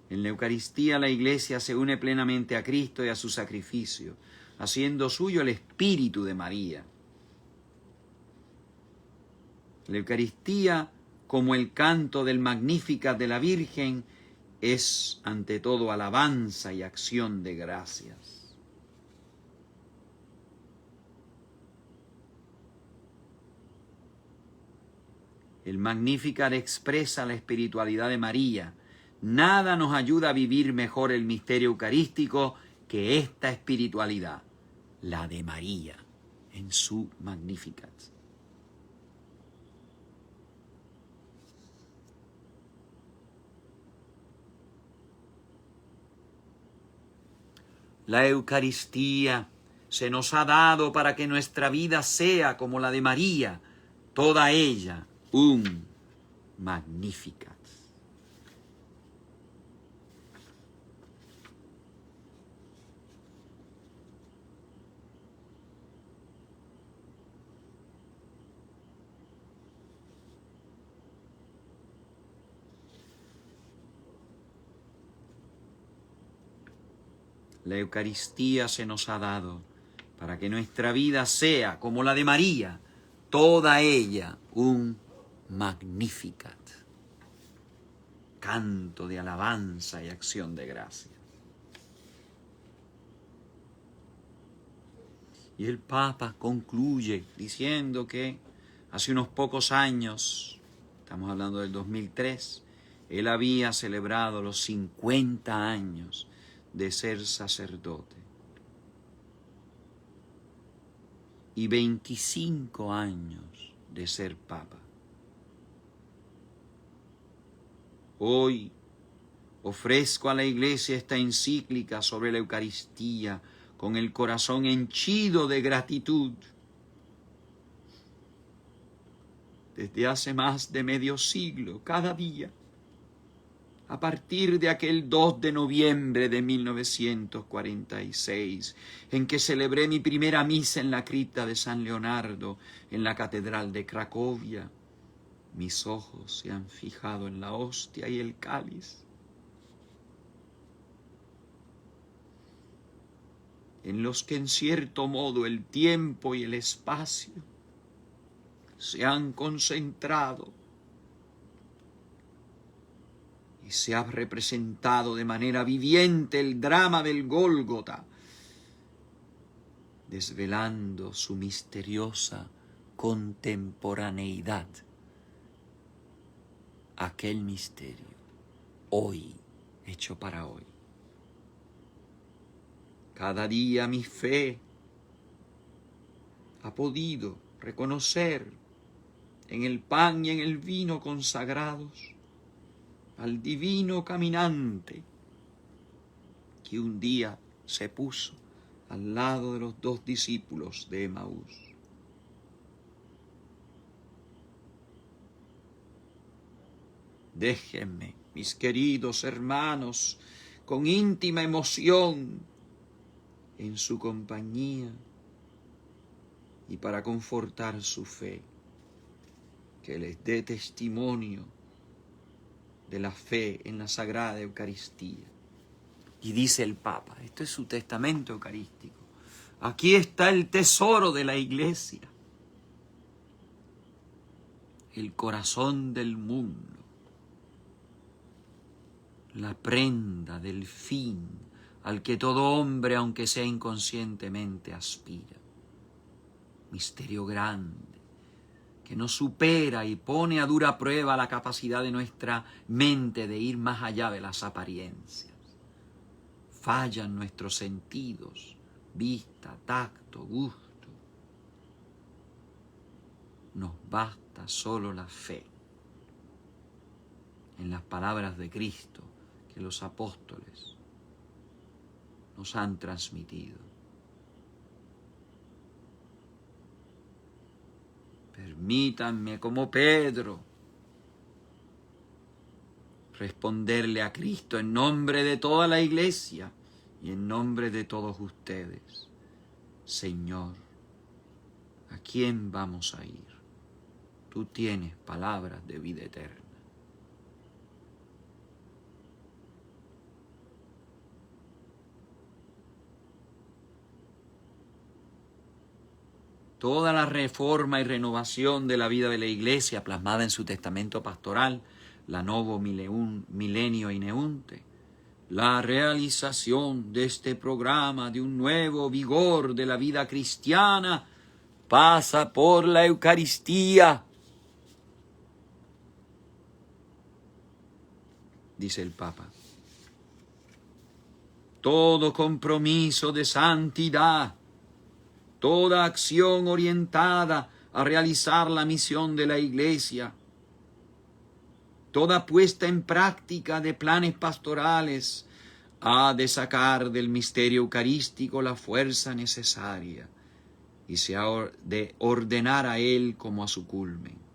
En la Eucaristía la Iglesia se une plenamente a Cristo y a su sacrificio, haciendo suyo el espíritu de María. La Eucaristía, como el canto del Magnificat de la Virgen, es ante todo alabanza y acción de gracias. El Magnificat expresa la espiritualidad de María, Nada nos ayuda a vivir mejor el misterio eucarístico que esta espiritualidad, la de María, en su Magnificat. La Eucaristía se nos ha dado para que nuestra vida sea como la de María, toda ella un Magnificat. La Eucaristía se nos ha dado para que nuestra vida sea como la de María, toda ella un Magnificat, canto de alabanza y acción de gracia. Y el Papa concluye diciendo que hace unos pocos años, estamos hablando del 2003, él había celebrado los 50 años de ser sacerdote y 25 años de ser Papa. Hoy ofrezco a la Iglesia esta encíclica sobre la Eucaristía con el corazón henchido de gratitud. Desde hace más de medio siglo, cada día, a partir de aquel 2 de noviembre de 1946, en que celebré mi primera misa en la cripta de San Leonardo, en la Catedral de Cracovia, mis ojos se han fijado en la hostia y el cáliz, en los que en cierto modo el tiempo y el espacio se han concentrado y se ha representado de manera viviente el drama del Gólgota, desvelando su misteriosa contemporaneidad. Aquel misterio, hoy, hecho para hoy. Cada día mi fe ha podido reconocer en el pan y en el vino consagrados al divino caminante que un día se puso al lado de los 2 discípulos de Emaús. Déjenme, mis queridos hermanos, con íntima emoción, en su compañía y para confortar su fe, que les dé testimonio de la fe en la Sagrada Eucaristía. Y dice el Papa, esto es su testamento eucarístico, aquí está el tesoro de la Iglesia, el corazón del mundo, la prenda del fin al que todo hombre, aunque sea inconscientemente, aspira. Misterio grande, que nos supera y pone a dura prueba la capacidad de nuestra mente de ir más allá de las apariencias. Fallan nuestros sentidos, vista, tacto, gusto. Nos basta solo la fe en las palabras de Cristo que los apóstoles nos han transmitido. Permítanme, como Pedro, responderle a Cristo en nombre de toda la Iglesia y en nombre de todos ustedes. Señor, ¿a quién vamos a ir? Tú tienes palabras de vida eterna. Toda la reforma y renovación de la vida de la Iglesia plasmada en su testamento pastoral, la Novo Milenio Ineunte, la realización de este programa de un nuevo vigor de la vida cristiana pasa por la Eucaristía. dice el Papa. Todo compromiso de santidad, toda acción orientada a realizar la misión de la Iglesia, toda puesta en práctica de planes pastorales, ha de sacar del misterio eucarístico la fuerza necesaria y se ha de ordenar a él como a su culmen.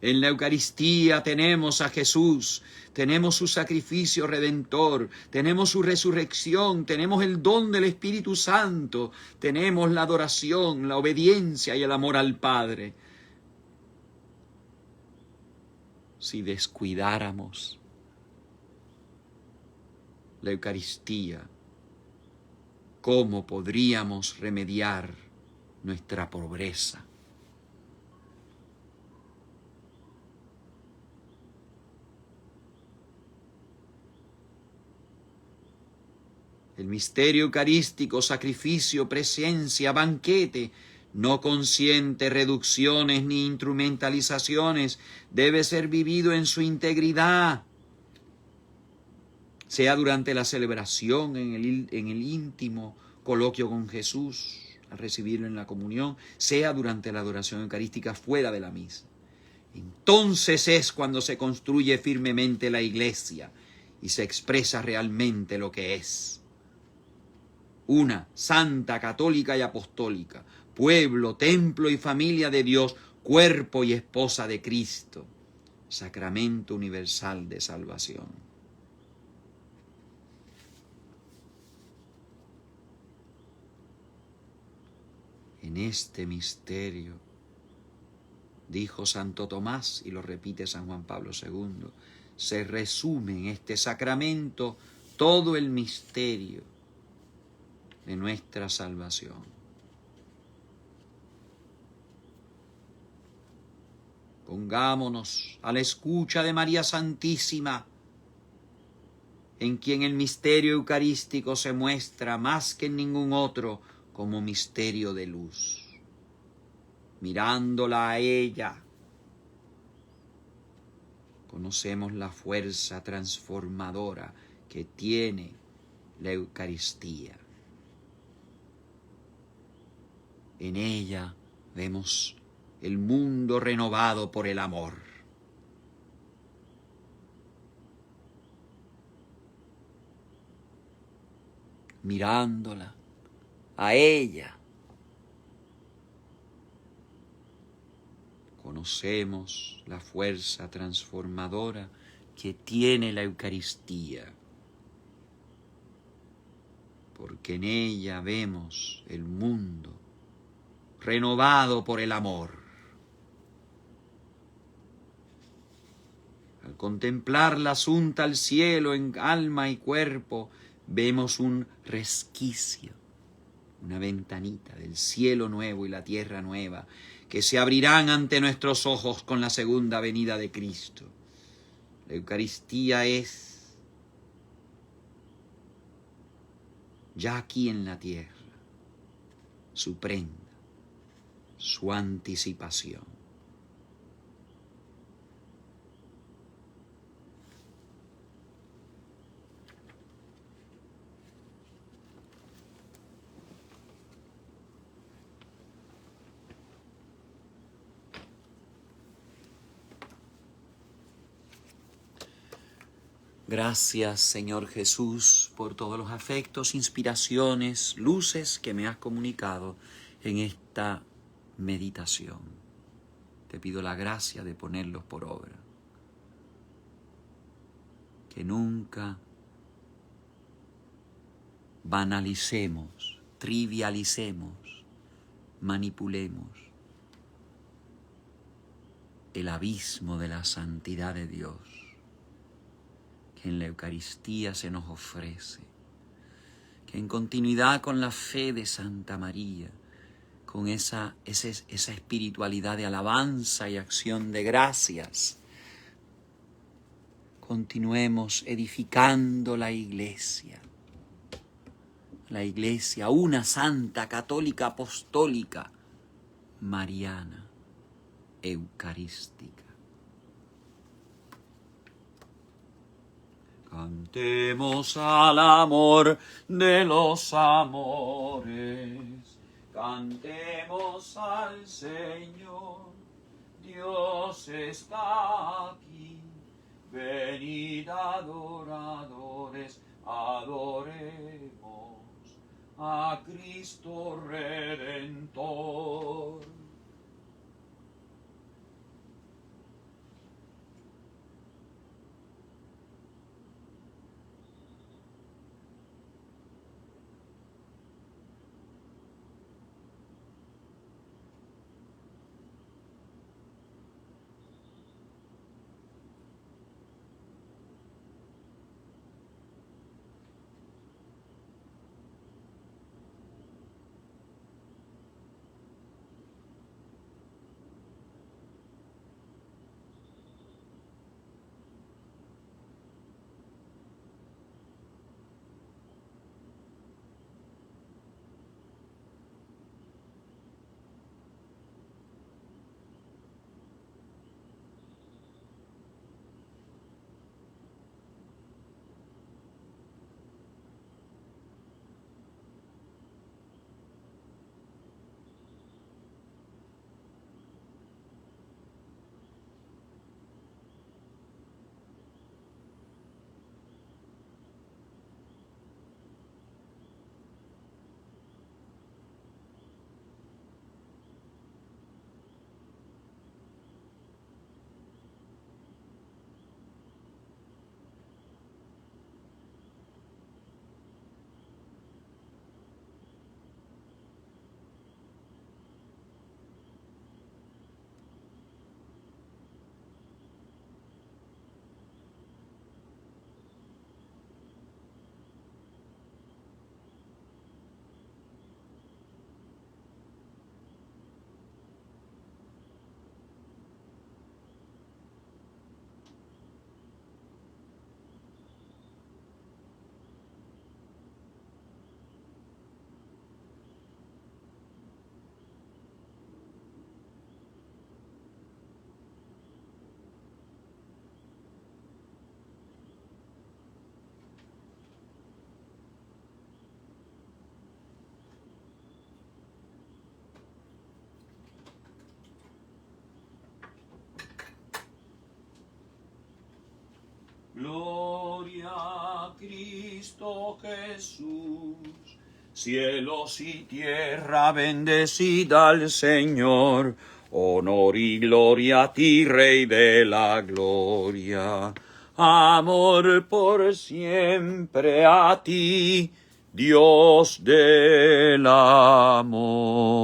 En la Eucaristía tenemos a Jesús, tenemos su sacrificio redentor, tenemos su resurrección, tenemos el don del Espíritu Santo, tenemos la adoración, la obediencia y el amor al Padre. Si descuidáramos la Eucaristía, ¿cómo podríamos remediar nuestra pobreza? El misterio eucarístico, sacrificio, presencia, banquete, no consiente reducciones ni instrumentalizaciones, debe ser vivido en su integridad, sea durante la celebración, en el íntimo coloquio con Jesús, al recibirlo en la comunión, sea durante la adoración eucarística fuera de la misa. Entonces es cuando se construye firmemente la Iglesia y se expresa realmente lo que es. Una, santa, católica y apostólica, pueblo, templo y familia de Dios, cuerpo y esposa de Cristo, sacramento universal de salvación. En este misterio, dijo Santo Tomás, y lo repite San Juan Pablo II, se resume en este sacramento todo el misterio de nuestra salvación. Pongámonos a la escucha de María Santísima, en quien el misterio eucarístico se muestra más que en ningún otro como misterio de luz. Mirándola a ella, conocemos la fuerza transformadora que tiene la Eucaristía. En ella vemos el mundo renovado por el amor. Mirándola a ella, conocemos la fuerza transformadora que tiene la Eucaristía, porque en ella vemos el mundo renovado por el amor. Al contemplar la asunta al cielo en alma y cuerpo, vemos un resquicio, una ventanita del cielo nuevo y la tierra nueva, que se abrirán ante nuestros ojos con la segunda venida de Cristo. La Eucaristía es ya aquí en la tierra su prenda, su anticipación. Gracias, Señor Jesús, por todos los afectos, inspiraciones, luces que me has comunicado en esta meditación. Te pido la gracia de ponerlos por obra. Que nunca banalicemos, trivialicemos, manipulemos el abismo de la santidad de Dios que en la Eucaristía se nos ofrece, que en continuidad con la fe de Santa María, con esa espiritualidad de alabanza y acción de gracias, continuemos edificando la Iglesia, una santa, católica, apostólica, mariana, eucarística. Cantemos al amor de los amores, cantemos al Señor, Dios está aquí, venid adoradores, adoremos a Cristo Redentor. Gloria a Cristo Jesús, cielos y tierra bendecida al Señor, honor y gloria a ti, Rey de la gloria, amor por siempre a ti, Dios del amor.